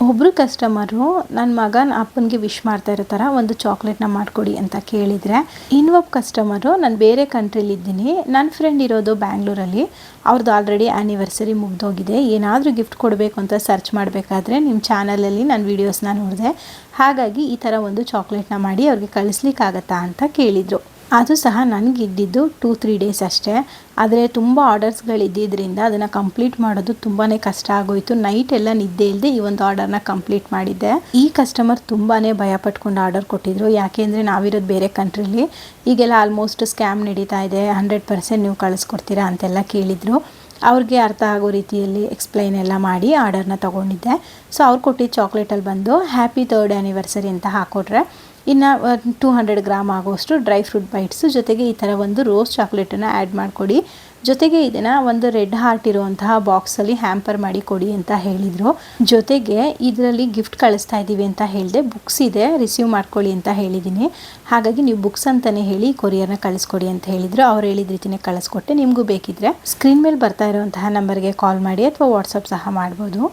ಒಬ್ಬರು ಕಸ್ಟಮರು ನನ್ನ ಮಗನ ಅಪ್ಪನಿಗೆ ವಿಶ್ ಮಾಡ್ತಾ ಇರೋ ಥರ ಒಂದು ಚಾಕ್ಲೇಟ್ನ ಮಾಡಿಕೊಡಿ ಅಂತ ಕೇಳಿದರೆ, ಇನ್ನೊಬ್ಬ ಕಸ್ಟಮರು ನಾನು ಬೇರೆ ಕಂಟ್ರಿಲಿದ್ದೀನಿ, ನನ್ನ ಫ್ರೆಂಡ್ ಇರೋದು ಬ್ಯಾಂಗ್ಳೂರಲ್ಲಿ, ಅವ್ರದ್ದು ಆಲ್ರೆಡಿ ಆ್ಯನಿವರ್ಸರಿ ಮುಗ್ದೋಗಿದೆ, ಏನಾದರೂ ಗಿಫ್ಟ್ ಕೊಡಬೇಕು ಅಂತ ಸರ್ಚ್ ಮಾಡಬೇಕಾದ್ರೆ ನಿಮ್ಮ ಚಾನಲಲ್ಲಿ ನಾನು ವೀಡಿಯೋಸ್ನ ನೋಡಿದೆ, ಹಾಗಾಗಿ ಈ ಥರ ಒಂದು ಚಾಕ್ಲೇಟ್ನ ಮಾಡಿ ಅವ್ರಿಗೆ ಕಳಿಸ್ಲಿಕ್ಕಾಗತ್ತಾ ಅಂತ ಕೇಳಿದರು. ಅದು ಸಹ ನನಗಿದ್ದಿದ್ದು 2-3 ಡೇಸ್ ಅಷ್ಟೇ. ಆದರೆ ತುಂಬ ಆರ್ಡರ್ಸ್ಗಳಿದ್ದಿದ್ದರಿಂದ ಅದನ್ನು ಕಂಪ್ಲೀಟ್ ಮಾಡೋದು ತುಂಬಾ ಕಷ್ಟ ಆಗೋಯಿತು. ನೈಟ್ ಎಲ್ಲ ನಿದ್ದೆ ಇಲ್ಲದೆ ಈ ಒಂದು ಆರ್ಡರ್ನ ಕಂಪ್ಲೀಟ್ ಮಾಡಿದ್ದೆ. ಈ ಕಸ್ಟಮರ್ ತುಂಬಾ ಭಯ ಪಟ್ಕೊಂಡು ಆರ್ಡರ್ ಕೊಟ್ಟಿದ್ರು. ಯಾಕೆಂದರೆ ನಾವಿರೋದು ಬೇರೆ ಕಂಟ್ರಿಲಿ, ಈಗೆಲ್ಲ ಆಲ್ಮೋಸ್ಟ್ ಸ್ಕ್ಯಾಮ್ ನಡೀತಾ ಇದೆ, 100% ನೀವು ಕಳಿಸ್ಕೊಡ್ತೀರಾ ಅಂತೆಲ್ಲ ಕೇಳಿದರು. ಅವ್ರಿಗೆ ಅರ್ಥ ಆಗೋ ರೀತಿಯಲ್ಲಿ ಎಕ್ಸ್ಪ್ಲೈನ್ ಎಲ್ಲ ಮಾಡಿ ಆರ್ಡರ್ನ ತೊಗೊಂಡಿದ್ದೆ. ಸೊ ಅವ್ರು ಕೊಟ್ಟಿದ್ದ ಚಾಕ್ಲೇಟಲ್ಲಿ ಬಂದು ಹ್ಯಾಪಿ 3rd ಆ್ಯನಿವರ್ಸರಿ ಅಂತ ಹಾಕ್ಕೊಟ್ರೆ, ಇನ್ನು 200 ಗ್ರಾಮ್ ಆಗೋಷ್ಟು ಡ್ರೈ ಫ್ರೂಟ್ ಬೈಟ್ಸು, ಜೊತೆಗೆ ಈ ಥರ ಒಂದು ರೋಸ್ ಚಾಕ್ಲೇಟನ್ನು ಆ್ಯಡ್ ಮಾಡಿಕೊಡಿ, ಜೊತೆಗೆ ಇದನ್ನು ಒಂದು ರೆಡ್ ಹಾರ್ಟ್ ಇರುವಂತಹ ಬಾಕ್ಸಲ್ಲಿ ಹ್ಯಾಂಪರ್ ಮಾಡಿ ಕೊಡಿ ಅಂತ ಹೇಳಿದರು. ಜೊತೆಗೆ ಇದರಲ್ಲಿ ಗಿಫ್ಟ್ ಕಳಿಸ್ತಾ ಇದ್ದೀವಿ ಅಂತ ಹೇಳಿದೆ, ಬುಕ್ಸ್ ಇದೆ ರಿಸೀವ್ ಮಾಡ್ಕೊಳ್ಳಿ ಅಂತ ಹೇಳಿದ್ದೀನಿ, ಹಾಗಾಗಿ ನೀವು ಬುಕ್ಸ್ ಅಂತಲೇ ಹೇಳಿ ಕೊರಿಯರ್ನ ಕಳಿಸ್ಕೊಡಿ ಅಂತ ಹೇಳಿದರು. ಅವ್ರು ಹೇಳಿದ ರೀತಿಯೇ ಕಳಿಸ್ಕೊಟ್ಟೆ. ನಿಮಗೂ ಬೇಕಿದ್ರೆ ಸ್ಕ್ರೀನ್ ಮೇಲೆ ಬರ್ತಾ ಇರುವಂತಹ ನಂಬರ್ಗೆ ಕಾಲ್ ಮಾಡಿ ಅಥವಾ ವಾಟ್ಸಪ್ ಸಹ ಮಾಡ್ಬೋದು.